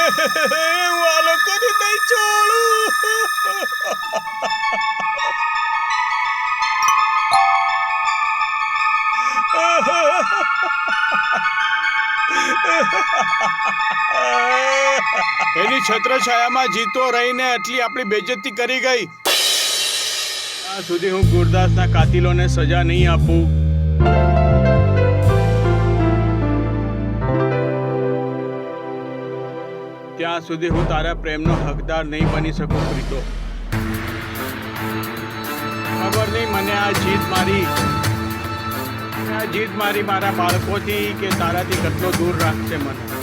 હું આ લોકોને નહીં છોડું. એની છત્રછાયામાં જીતો રહીને એટલી આપણી બેઇજ્જતી કરી ગઈ. ત્યાં સુધી હું ગુરદાસના કાતિલોને સજા નહીં આપું. ત્યાં સુધી હું તારા પ્રેમનો હકદાર નહીં બની શકું પ્રીતો. ખબર નહીં મને આ જીત મારી મારા બાળકોથી કે તારાથી કેટલો દૂર રાખશે મને.